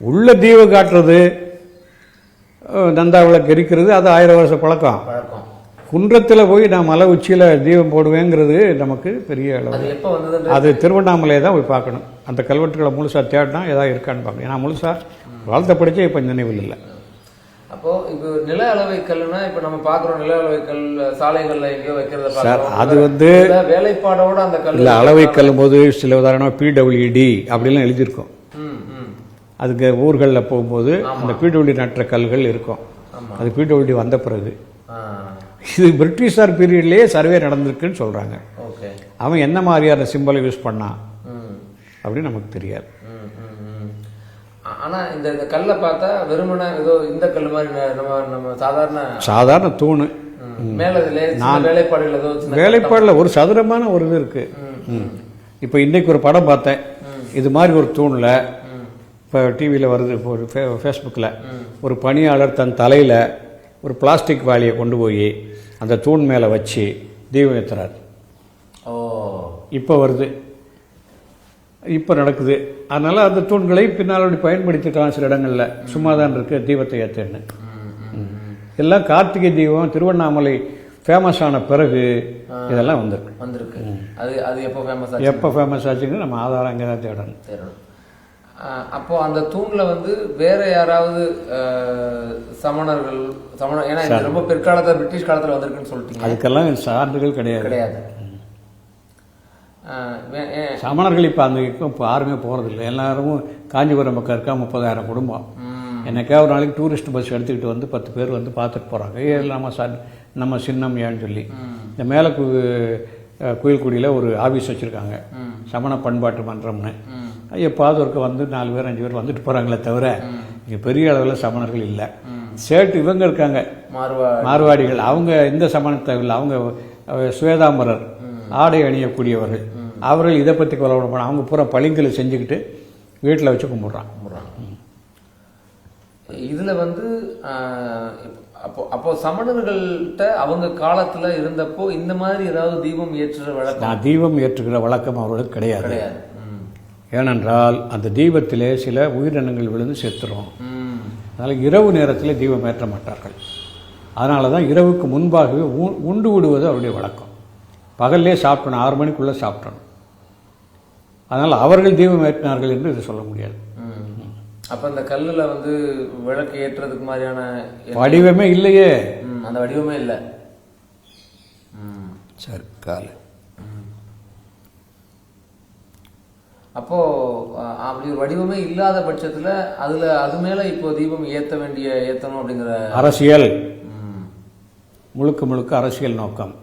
உள்ள தீபம் காட்டுறது, நந்தா விளக்கு எரிக்கிறது, அது 1000 வருஷ பழக்கம். குன்றத்தில் போய் நான் மலை உச்சியில் தீபம் போடுவேங்கிறது நமக்கு பெரிய அளவு. அது திருவண்ணாமலையை தான் போய் பார்க்கணும். அந்த கல்வெட்டுகளை முழுசாக தேடினா ஏதாவது இருக்கான்னு பார்க்கணும். ஏன்னா முழுசாக வாழ்த்த படித்தே இப்போ நினைவில் இல்லை. அப்போ இப்போ நில அளவை கல்லுனா இப்போ நம்ம பார்க்குறோம், நில அளவை கல் சாலைகளில் எங்கேயோ வைக்கிறத சார். அது வந்து வேலைப்பாடோட அந்த கல் இல்லை. அளவை கல்லும் போது சில உதாரணம் PWD அப்படிலாம் எழுதியிருக்கும். அதுக்கு ஊர்களில் போகும்போது அந்த PWD நட்டுற கல்கள் இருக்கும். அது PWD வந்த பிறகு. இது பிரிட்டிஷார் பீரியட்லேயே சர்வே நடந்திருக்குன்னு சொல்கிறாங்க. அவன் என்ன மாதிரியான சிம்பலை யூஸ் பண்ணான் அப்படின்னு நமக்கு தெரியாது. ஆனால் இந்த கல்லை பார்த்தா வெறுமனா ஏதோ இந்த கல் மாதிரி நம்ம சாதாரண தூணு வேலைப்பாடில் ஒரு சதுரமான ஒரு இது இருக்கு. இப்போ இன்னைக்கு ஒரு படம் பார்த்தேன், இது மாதிரி ஒரு தூணில். இப்போ டிவியில் வருது, ஃபேஸ்புக்கில் ஒரு பணியாளர் தன் தலையில் ஒரு பிளாஸ்டிக் வாளியை கொண்டு போய் அந்த தூண் மேலே வச்சு தீபம் ஏற்றுறாரு. இப்போ வருது, இப்போ நடக்குது. அதனால் அந்த தூண்களை பின்னால் அப்படி பயன்படுத்திக்கலாம். சில இடங்களில் சும்மா தான் இருக்குது தீபத்தை ஏற்றுன்னு. எல்லாம் கார்த்திகை தீபம் திருவண்ணாமலை ஃபேமஸ் ஆன பிறகு இதெல்லாம் வந்திருக்கு. அது எப்போ ஃபேமஸ் ஆச்சுன்னு நம்ம ஆதாரம் அங்கே தான் தேடணும். அப்போ அந்த தூண்ல வந்து வேற யாராவது சமணர்கள் ஏன்னா ரொம்ப பிற்காலத்தில் பிரிட்டிஷ் காலத்தில் வந்திருக்குன்னு சொல்லிட்டீங்க. அதுக்கெல்லாம் சான்றுகள் கிடையாது. சமணர்கள் இப்போ அந்த இப்போ யாருமே போகிறதில்லை. எல்லாரும் காஞ்சிபுரம் பக்கம் இருக்கா 30,000 குடும்பம். என்னைக்கா ஒரு நாளைக்கு டூரிஸ்ட் பஸ் எடுத்துக்கிட்டு வந்து 10 பேர் வந்து பார்த்துட்டு போகிறாங்க. நம்ம சின்னம் ஏன்னு சொல்லி இந்த மேலே கோயில்குடியில் ஒரு ஆஃபீஸ் வச்சுருக்காங்க, சமண பண்பாட்டு மன்றம்னு. எப்பாவது ஒருக்க வந்து 4 பேர் 5 பேர் வந்துட்டு போகிறாங்களே தவிர இங்கே பெரிய அளவில் சமணர்கள் இல்லை. சேட்டு இவங்க இருக்காங்க, மார்வாடிகள். அவங்க இந்த சமணத்தை இல்லை, அவங்க சுவேதாம்பரர் ஆடை அணியக்கூடியவர்கள். அவர்கள் இதை பற்றி கொலை பண்ண அவங்க பூரா பளிங்களை செஞ்சுக்கிட்டு வீட்டில் வச்சு கும்பிட்றான். இதில் வந்து அப்போ சமணர்கள்ட்ட அவங்க காலத்தில் இருந்தப்போ இந்த மாதிரி ஏதாவது தீபம் ஏற்றுகிற வழக்கம்? தீபம் ஏற்றுகிற வழக்கம் அவர்களுக்கு கிடையாது. ஏனென்றால் அந்த தீபத்திலே சில உயிரினங்கள் விழுந்து செத்துரும். அதனால் இரவு நேரத்தில் தீபம் ஏற்ற மாட்டார்கள். அதனால தான் இரவுக்கு முன்பாகவே உண்டு விடுவது அவருடைய வழக்கம். பகல்லே சாப்பிடணும், 6 மணிக்குள்ளே சாப்பிடணும். அதனால் அவர்கள் தீபம் ஏற்றினார்கள் என்று இதை சொல்ல முடியாது. அப்போ அந்த கல்லில் வந்து விளக்கு ஏற்றுறதுக்கு மாதிரியான வடிவமே இல்லையே. அந்த வடிவமே இல்லை. சரி, காலை அப்போ அப்படி ஒரு வடிவமே இல்லாத பட்சத்தில் அது மேல இப்போ தீபம் ஏற்றணும் அப்படிங்கிற அரசியல், முழுக்க அரசியல் நோக்கம்.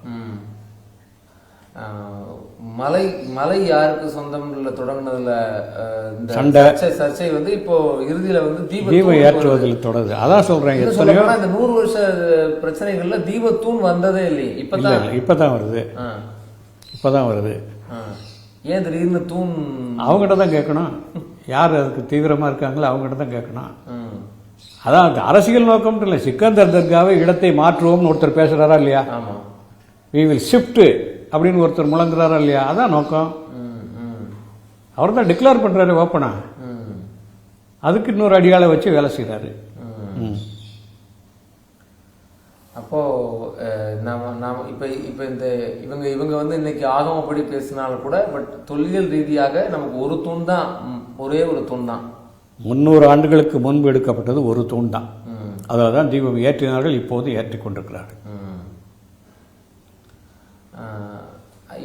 மலை யாருக்கு சொந்தம் தொடங்கினதுல சர்ச்சை வந்து இப்போ இறுதியில வந்து தீபம் ஏற்றுவதில் தொடருது. அதான் சொல்றேன். இந்த 100 வருஷ பிரச்சனைகள்ல தீபத்தூண் வந்ததே இல்லையே. இப்பதான் வருது. ஏன் திடீர்னு தூண் அவங்ககிட்ட தான் கேட்கணும். யார் அதுக்கு தீவிரமாக இருக்காங்களோ அவங்ககிட்ட தான் கேட்கணும். ம். அதான் அது அரசியல் நோக்கம் இல்லை. சிக்கந்தர் தர்காவை இடத்தை மாற்றுவோம்னு ஒருத்தர் பேசுகிறாரா இல்லையா? ஆமாம். வி வில் ஷிஃப்ட் அப்படின்னு ஒருத்தர் முழங்குறாரா இல்லையா? அதான் நோக்கம். அவர் தான் டிக்ளேர் பண்ணுறாரு ஓப்பனா. அதுக்கு இன்னொரு அடியாளை வச்சு வேலை செய்கிறாரு. அப்போ நாம இப்போ இந்த இவங்க வந்து இன்னைக்கு ஆகமப்படி பேசினாலும் கூட பட் தொல்லியல் ரீதியாக நமக்கு ஒரு தூண் தான், ஒரே ஒரு தூண் தான். 300 ஆண்டுகளுக்கு முன்பு எடுக்கப்பட்டது ஒரு தூண் தான். அதில் தான் தீபம் ஏற்றினார்கள், இப்போது ஏற்றி கொண்டிருக்கிறார்கள்.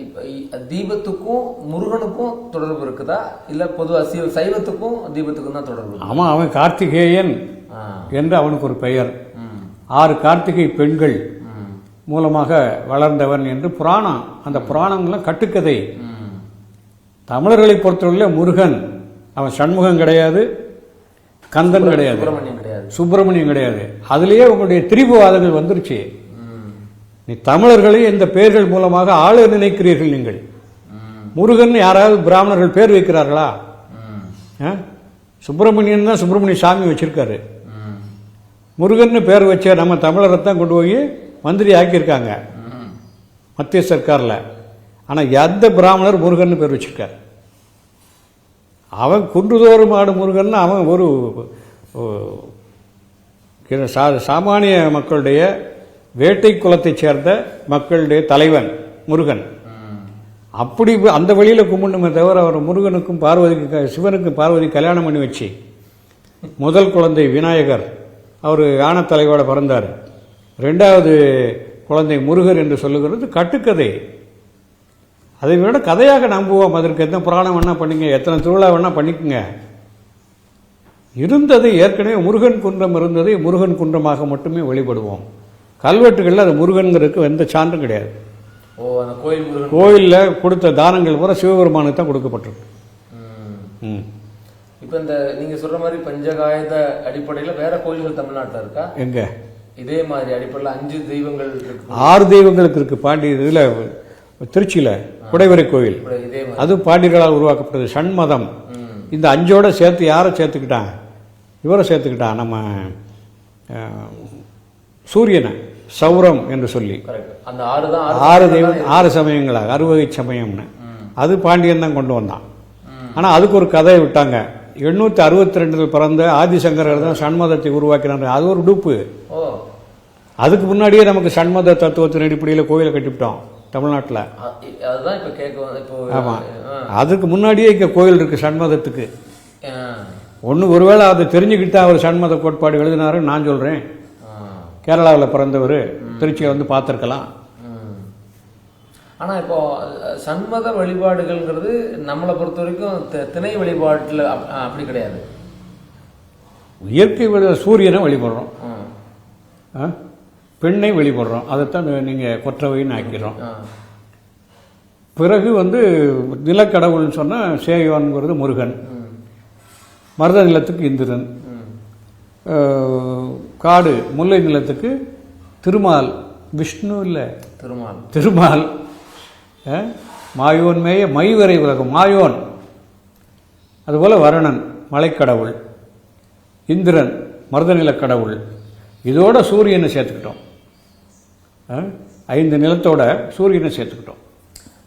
இப்போ தீபத்துக்கும் முருகனுக்கும் தொடர்பு இருக்குதா, இல்லை பொதுவாக சைவத்துக்கும் தீபத்துக்கும் தான் தொடர்பு? ஆமாம், அவன் கார்த்திகேயன் என்று அவனுக்கு ஒரு பெயர். 6 கார்த்திகை பெண்கள் மூலமாக வளர்ந்தவன் என்று புராணம். அந்த புராணங்கள்லாம் கட்டுக்கதை. தமிழர்களை பொறுத்தவரையில முருகன் அவன் சண்முகம் கிடையாது, கந்தன் கிடையாது, சுப்பிரமணியம் கிடையாது. அதுலேயே உங்களுடைய திரிபுவாதங்கள் வந்துருச்சு. நீ தமிழர்களை இந்த பெயர்கள் மூலமாக ஆள நினைக்கிறீர்கள். நீங்கள் முருகன் யாராவது பிராமணர்கள் பேர் வைக்கிறார்களா? சுப்பிரமணியன் தான் சுப்பிரமணிய சாமி வச்சிருக்காரு. முருகன் பேர் வச்ச நம்ம தமிழரை தான் கொண்டு போய் மந்திரி ஆக்கியிருக்காங்க மத்திய சர்க்காரில். ஆனால் எந்த பிராமணர் முருகன் பேர் வச்சிருக்காரு? அவன் குன்றுதோறும் ஆடு முருகன். அவன் ஒரு சாமானிய மக்களுடைய வேட்டை குலத்தைச் சேர்ந்த மக்களுடைய தலைவன் முருகன். அப்படி அந்த வழியில் கும்பிடுமே தவிர அவர் முருகனுக்கும் பார்வதிக்கு, சிவனுக்கும் பார்வதி கல்யாணம் பண்ணி வச்சு முதல் குழந்தை விநாயகர் அவர் யானை தலைவோட பிறந்தார். 2வது குழந்தை முருகர் என்று சொல்லுகிறது கட்டுக்கதை. அதை விட கதையாக நம்புவோம். அதற்கு எத்தனை புராணம் வேணா பண்ணிங்க, எத்தனை திருவிழா வேணா பண்ணிக்கோங்க. இருந்தது ஏற்கனவே முருகன் குன்றம் இருந்ததை முருகன் குன்றமாக மட்டுமே வழிபடுவோம். கல்வெட்டுகளில் அது முருகன்கிறதுக்கு எந்த சான்றும் கிடையாது. கோயிலில் கொடுத்த தானங்கள் பூரா சிவபெருமானுக்கு தான் கொடுக்கப்பட்டிருக்கு. இப்போ இந்த நீங்க சொல்ற மாதிரி பஞ்சகாயத அடிப்படையில் வேற கோயில்கள் தமிழ்நாட்டில் இருக்கா? எங்க இதே மாதிரி அடிப்படையில் 5 தெய்வங்கள் இருக்கு, 6 தெய்வங்களுக்கு இருக்கு. பாண்டி இதில் திருச்சியில் குடைவரை கோயில், அது பாண்டியர்களால் உருவாக்கப்பட்டது. சண்மதம். இந்த 5ஓட சேர்த்து யாரை சேர்த்துக்கிட்டான்? இவரை சேர்த்துக்கிட்டான், நம்ம சூரியனை, சௌரம் என்று சொல்லி. அந்த 6 தெய்வம், 6 சமயங்களாக 6 வகை சமயம்னு அது பாண்டியன் தான் கொண்டு வந்தான். ஆனால் அதுக்கு ஒரு கதையை விட்டாங்க. 862 பிறந்த ஆதிசங்கரர் தான் சண்மதத்தை உருவாக்கினார். அது ஒரு டூப்பு. அதுக்கு முன்னாடியே நமக்கு சண்மத தத்துவத்தின் அடிப்படையில் கோயிலை கட்டிவிட்டோம் தமிழ்நாட்டில். ஆமாம், அதுக்கு முன்னாடியே இங்கே கோயில் இருக்கு சண்மதத்துக்கு. ஒருவேளை அதை தெரிஞ்சுக்கிட்டு தான் அவர் சண்மத கோட்பாடு எழுதினாருன்னு நான் சொல்கிறேன். கேரளாவில் பிறந்தவர், திருச்சியை வந்து பார்த்துருக்கலாம். ஆனால் இப்போ சண்மத வழிபாடுகள்ங்கிறது நம்மளை பொறுத்த வரைக்கும் திணை வழிபாட்டில் அப்படி கிடையாது. இயற்கை சூரியனை வழிபடுறோம், பெண்ணை வழிபடுறோம். அதைத்தான் நீங்கள் கொற்றவைன்னு ஆக்கிறோம். பிறகு வந்து நிலக்கடவுள்னு சொன்னால் சேயோன்கிறது முருகன், மருத நிலத்துக்கு இந்திரன், காடு முல்லை நிலத்துக்கு திருமால், விஷ்ணு இல்லை திருமால், மாயோன் மேய மைவரை உலகம் மாயோன். அதுபோல் வருணன் மலைக்கடவுள், இந்திரன் மருதநில கடவுள். இதோட சூரியனை சேர்த்துக்கிட்டோம். 5 நிலத்தோட சூரியனை சேர்த்துக்கிட்டோம்.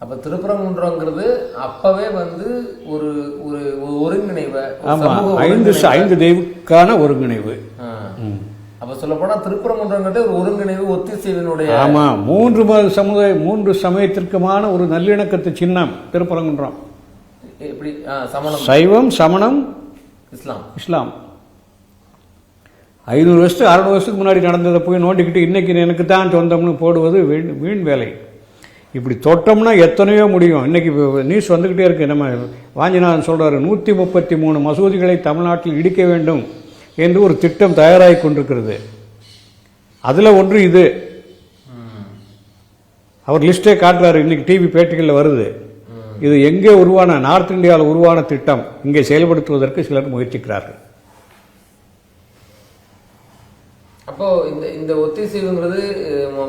அப்போ திருப்பரங்குன்றங்கிறது அப்பவே வந்து ஒரு ஒரு ஒருங்கிணைவு. ஆமாம், 5 தெய்வக்கான ஒருங்கிணைவு. அப்போ சொல்ல போனால் திருப்பரங்குன்றங்கிறது ஒரு ஒருங்கிணைவு, ஒத்திசைவினுடைய. ஆமாம், 3 சமயத்திற்குமான ஒரு நல்லிணக்கத்து சின்னம் திருப்பரங்குன்றம். எப்படி? சமணம், சைவம், சமணம், இஸ்லாம். 500 வருஷத்துக்கு 600 வருஷத்துக்கு முன்னாடி நடந்ததை போய் நோண்டிக்கிட்டு இன்னைக்கு எனக்கு தான் சொந்தம்னு போடுவது வீண் வேலை. இப்படி தொட்டோம்னா எத்தனையோ முடியும். இன்னைக்கு நியூஸ் வந்துக்கிட்டே இருக்கு. நம்ம வாஞ்சிநாதன் சொல்றாரு 133 மசூதிகளை தமிழ்நாட்டில் இடிக்க வேண்டும் என்று ஒரு திட்டம் தயாராகி கொண்டிருக்கிறது. அதில் ஒன்று இது. அவர் லிஸ்டே காட்டுறாரு, இன்னைக்கு டிவி பேட்டிகளில் வருது. இது எங்கே உருவான, நார்த் இந்தியாவில் உருவான திட்டம், இங்கே செயல்படுத்துவதற்கு சிலர் முயற்சிக்கிறார்கள். அப்போ இந்த இந்த ஒத்திசைவுங்கிறது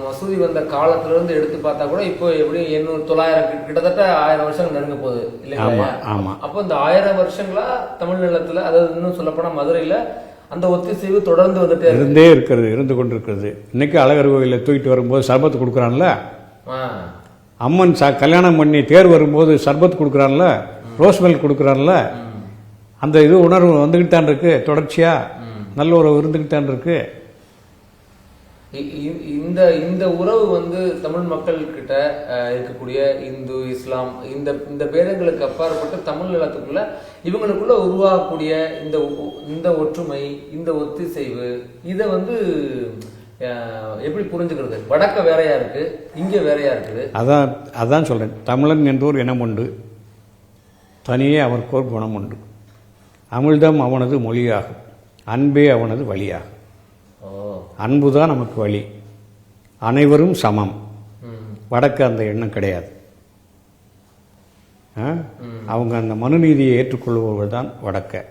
மசூதி வந்த காலத்துல இருந்து எடுத்து பார்த்தா கூட இப்போ எப்படியும் 800-900 கிட்டத்தட்ட 1000 வருஷங்கள் நெருங்க போகுது இல்லைங்களா? ஆமா. அப்போ இந்த 1000 வருஷங்களா தமிழ் நிலத்துல, அதாவது இன்னும் சொல்லப்போனா மதுரையில அந்த ஒத்திசைவு தொடர்ந்து வந்துட்டே இருந்து கொண்டிருக்கிறது. இன்னைக்கு அழகர் கோயிலில் தூக்கிட்டு வரும்போது சர்பத்து கொடுக்குறான்ல, அம்மன் கல்யாணம் பண்ணி தேர் வரும்போது சர்பத் கொடுக்குறான்ல, ரோஸ் மில்க் கொடுக்குறான்ல, அந்த இது உணர்வு வந்துகிட்டு தான் இருக்கு. தொடர்ச்சியா நல்ல உறவு இருந்துகிட்டு தான் இருக்கு. இந்த இந்த உறவு வந்து தமிழ் மக்கள் கிட்ட இருக்கக்கூடிய இந்து, இஸ்லாம் இந்த இந்த பேதங்களுக்கு அப்பாற்பட்டு தமிழ் நிலத்துக்குள்ள இவங்களுக்குள்ள உருவாகக்கூடிய இந்த இந்த ஒற்றுமை, இந்த ஒத்திசைவு, இதை வந்து எப்படி புரிஞ்சுக்கிறது? வடக்க வேறையா இருக்கு, இங்க வேறையா இருக்குது. அதான் சொல்றேன். தமிழன் என்றோர் இனம் உண்டு, தனியே அவர்க்கோர் குணம் உண்டு. அமிழ்தம் அவனது மொழியாகும், அன்பே அவனது வழியாகும். அன்புதான் நமக்கு வழி, அனைவரும் சமம். வடக்கு அந்த எண்ணம் கிடையாது. அவங்க அந்த மனுநீதியை ஏற்றுக்கொள்பவர்கள் தான் வடக்க.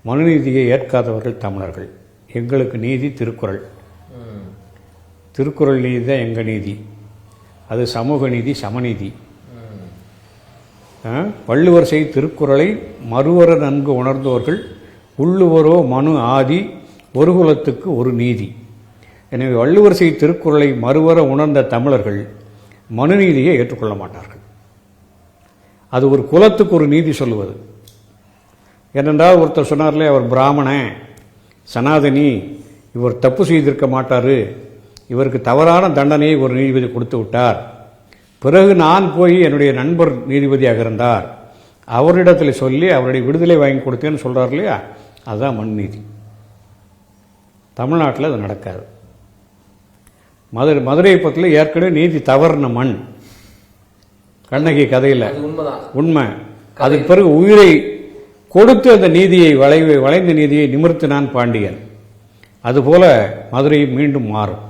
மனுநீதியை ஏற்காதவர்கள் தமிழர்கள். எங்களுக்கு நீதி திருக்குறள். திருக்குறள் நீதி தான் எங்கள் நீதி. அது சமூக நீதி, சமநீதி. வள்ளுவர் செய் திருக்குறளை மறுவர நன்கு உணர்ந்தவர்கள் உள்ளுவரோ மனு ஆதி ஒரு குலத்துக்கு ஒரு நீதி. எனவே வள்ளுவர் செய் திருக்குறளை மறுவர உணர்ந்த தமிழர்கள் மனுநீதியை ஏற்றுக்கொள்ள மாட்டார்கள். அது ஒரு குலத்துக்கு ஒரு நீதி சொல்லுவது. ஏனென்றால் ஒருத்தர் சொன்னார்லே, அவர் பிராமணன், சனாதனி, இவர் தப்பு செய்திருக்க மாட்டார், இவருக்கு தவறான தண்டனையை ஒரு நீதிபதி கொடுத்து விட்டார், பிறகு நான் போய் என்னுடைய நண்பர் நீதிபதியாக இருந்தார், அவரிடத்தில் சொல்லி அவருடைய விடுதலை வாங்கி கொடுத்தேன்னு சொல்கிறார் இல்லையா, அதுதான் மண் நீதி. தமிழ்நாட்டில் அது நடக்காது. மதுரை பக்கத்தில் ஏற்கனவே நீதி தவறுன மண். கண்ணகி கதையில் உண்மை. அதுக்கு பிறகு உயிரை கொடுத்து அந்த நீதியை வளைந்த நீதியை நிமிர்த்தினான் பாண்டியன். அதுபோல மதுரை மீண்டும் மாறும்.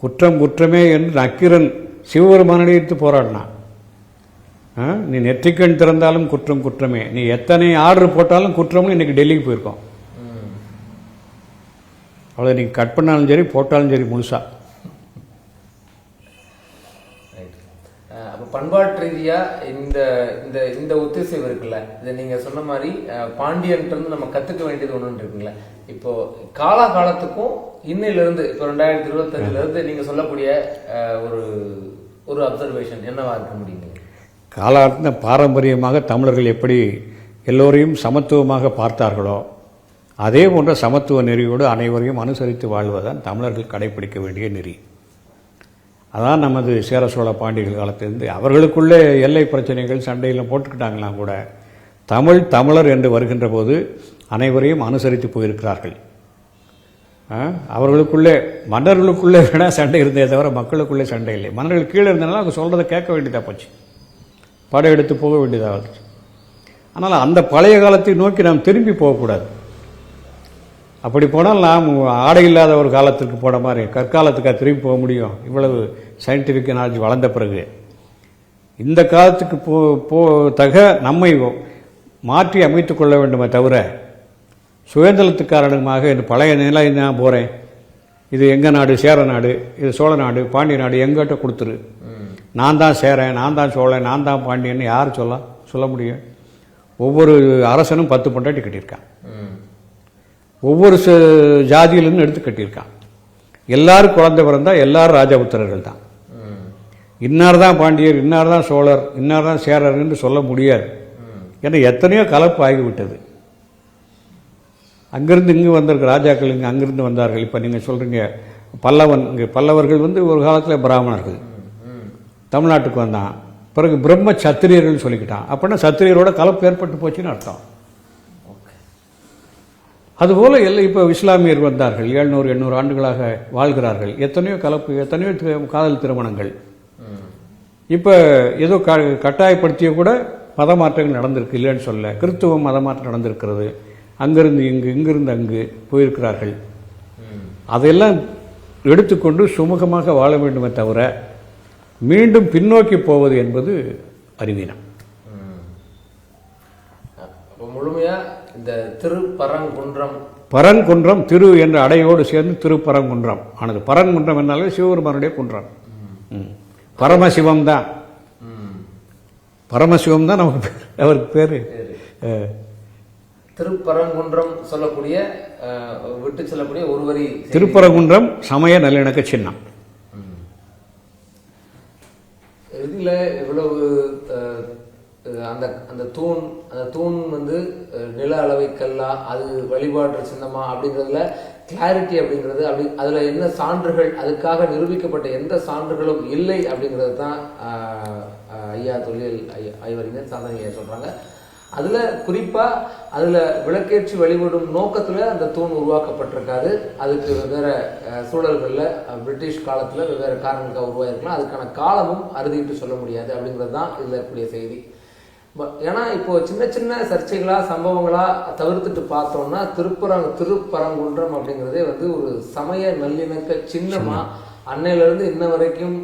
குற்றம் குற்றமே என்று நக்கீரன் சிவபெருமானை எடுத்து போராடினான். நீ நெற்றிக்கண் திறந்தாலும் குற்றம் குற்றமே, நீ எத்தனை ஆர்டர் போட்டாலும் குற்றம்னு இன்னைக்கு டெல்லிக்கு போயிருக்கோம். அவ்வளோ நீங்கள் கட் பண்ணாலும் சரி, போட்டாலும் சரி, முழுசா. அப்போ பண்பாட்டு ரீதியா இந்த இந்த இந்த ஒத்திசைவு இருக்குல்ல, இதை நீங்க சொன்ன மாதிரி பாண்டியன்ட்டு நம்ம கத்துக்க வேண்டியது ஒன்று இருக்குங்களா? இப்போ காலத்துக்கும் இன்னையிலிருந்து இப்போ 2025 இருந்து நீங்க சொல்லக்கூடிய ஒரு ஒரு அப்சர்வேஷன் என்னவா இருக்க முடியுங்க? காலாந்த பாரம்பரியமாக தமிழர்கள் எப்படி எல்லோரையும் சமத்துவமாக பார்த்தார்களோ அதே போன்ற சமத்துவ நெறியோடு அனைவரையும் அனுசரித்து வாழ்வதுதான் தமிழர்கள் கடைபிடிக்க வேண்டிய நெறி. அதான் நமது சேர சோழ பாண்டியர்கள் காலத்திலிருந்து அவர்களுக்குள்ளே எல்லை பிரச்சனைகள் சண்டையில் போட்டுக்கிட்டாங்களாம் கூட தமிழர் என்று வருகின்ற போது அனைவரையும் அனுசரித்து போயிருக்கிறார்கள். அவர்களுக்குள்ளே மன்னர்களுக்குள்ளே வேணால் சண்டை இருந்தே தவிர மக்களுக்குள்ளே சண்டை இல்லை. மன்னர்கள் கீழே இருந்தனால அவங்க சொல்கிறத கேட்க வேண்டியதாக போச்சு, படையெடுத்து போக வேண்டியதாக இருந்துச்சு. ஆனால் அந்த பழைய காலத்தை நோக்கி நாம் திரும்பி போகக்கூடாது. அப்படி போனால் நாம் ஆடை இல்லாத ஒரு காலத்திற்கு போன மாதிரி கற்காலத்துக்காக திரும்பி போக முடியும்? இவ்வளவு சயின்டிஃபிக் நாலேஜ் வளர்ந்த பிறகு இந்த காலத்துக்கு தக நம்மை மாற்றி அமைத்து கொள்ள வேண்டுமே தவிர சுதந்திரத்து காரணமாக இந்த பழைய நிலை நான் போகிறேன், இது எங்கள் நாடு, சேர நாடு, இது சோழ நாடு, பாண்டிய நாடு, எங்கிட்ட கொடுத்துரு, நான் தான் சேரேன், நான் தான் சோழன், நான் தான் பாண்டியன்னு யார் சொல்ல முடியும்? ஒவ்வொரு அரசனும் 10 பொண்டாட்டி கட்டியிருக்கான், ஒவ்வொரு ஜாதியிலிருந்து எடுத்து கட்டியிருக்கான். எல்லாரும் குழந்தை பிறந்தா எல்லாரும் ராஜபுத்திரர்கள் தான். இன்னார் தான் பாண்டியர், இன்னார் தான் சோழர், இன்னார் தான் சேரர் என்று சொல்ல முடியாது. ஏன்னா எத்தனையோ கலப்பு ஆகிவிட்டது. அங்கிருந்து இங்கு வந்திருக்க ராஜாக்கள் இங்கே அங்கிருந்து வந்தார்கள். இப்போ நீங்கள் சொல்கிறீங்க பல்லவர்கள் ஒரு காலத்தில் பிராமணர்கள் தமிழ்நாட்டுக்கு வந்தான், பிறகு பிரம்ம சத்திரியர்கள் சொல்லிக்கிட்டான். அப்படின்னா சத்திரியரோட கலப்பு ஏற்பட்டு போச்சுன்னு அர்த்தம். அதுபோல் இப்போ இஸ்லாமியர் வந்தார்கள், 700-800 ஆண்டுகளாக வாழ்கிறார்கள். எத்தனையோ கலப்பு, எத்தனையோ காதல் திருமணங்கள். இப்போ ஏதோ கட்டாயப்படுத்திய கூட மதமாற்றங்கள் நடந்திருக்கு, இல்லைன்னு சொல்ல. கிறிஸ்துவம் மதமாற்றம் நடந்திருக்கிறது. அங்கிருந்து இங்கிருந்து அங்கு போயிருக்கிறார்கள். அதையெல்லாம் எடுத்துக்கொண்டு சுமூகமாக வாழ வேண்டுமே தவிர மீண்டும் பின்னோக்கி போவது என்பது அறிவீனம். முழுமையா இந்த திருப்பரங்குன்றம் பரங்குன்றம் திரு என்ற அடையோடு சேர்ந்து திருப்பரங்குன்றம் ஆனது. பரங்குன்றம் என்னாலே சிவபெருமானுடைய குன்றம். பரமசிவம் தான், பரமசிவம் தான் நமக்கு அவருக்கு பேரு. திருப்பரங்குன்றம் சொல்லக்கூடிய விட்டு செல்லக்கூடிய ஒரு வரி திருப்பரங்குன்றம் சமய நல்லிணக்க சின்னம். இதுல இவ்வளவு அந்த அந்த தூண் வந்து நில அளவை கல்லா, அது வழிபாட்டு சின்னமா அப்படிங்கிறதுல கிளாரிட்டி அப்படிங்கிறது, அப்படி அதுல என்ன சான்றுகள், அதுக்காக நிரூபிக்கப்பட்ட எந்த சான்றுகளும் இல்லை அப்படிங்கிறது தான் ஐயா தொல்லியல் ஆய்வறிஞர் சாதனை சொல்றாங்க. அதுல குறிப்பா அதுல விளக்கேற்றி வழிபடும் நோக்கத்துல அந்த தூண் உருவாக்கப்பட்டிருக்காது. அதுக்கு வெவ்வேறு சூழல்கள்ல பிரிட்டிஷ் காலத்துல வெவ்வேறு காரணங்களுக்காக உருவாயிருக்கலாம். அதுக்கான காலமும் அறுதிட்டு சொல்ல முடியாது அப்படிங்கிறது தான் இதுல இருக்கக்கூடிய செய்தி. ஏன்னா இப்போ சின்ன சின்ன சர்ச்சைகளா சம்பவங்களா தவிர்த்துட்டு பார்த்தோம்னா திருப்பரங்குன்றம் அப்படிங்கிறதே வந்து ஒரு சமய நல்லிணக்க சின்னமா அன்னையில இருந்து இன்ன வரைக்கும்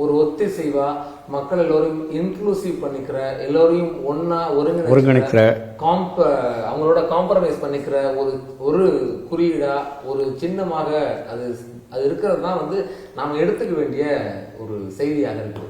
ஒரு ஒத்திசைவா மக்கள் எல்லோரும் இன்க்ளூசிவ் பண்ணிக்கிற, எல்லோரையும் ஒன்னா ஒருங்கிணைக்கிற, அவங்களோட காம்ப்ரமைஸ் பண்ணிக்கிற ஒரு குறியீடா ஒரு சின்னமாக அது இருக்கிறது தான் வந்து நாம எடுத்துக்க வேண்டிய ஒரு செய்தியாக இருக்கு.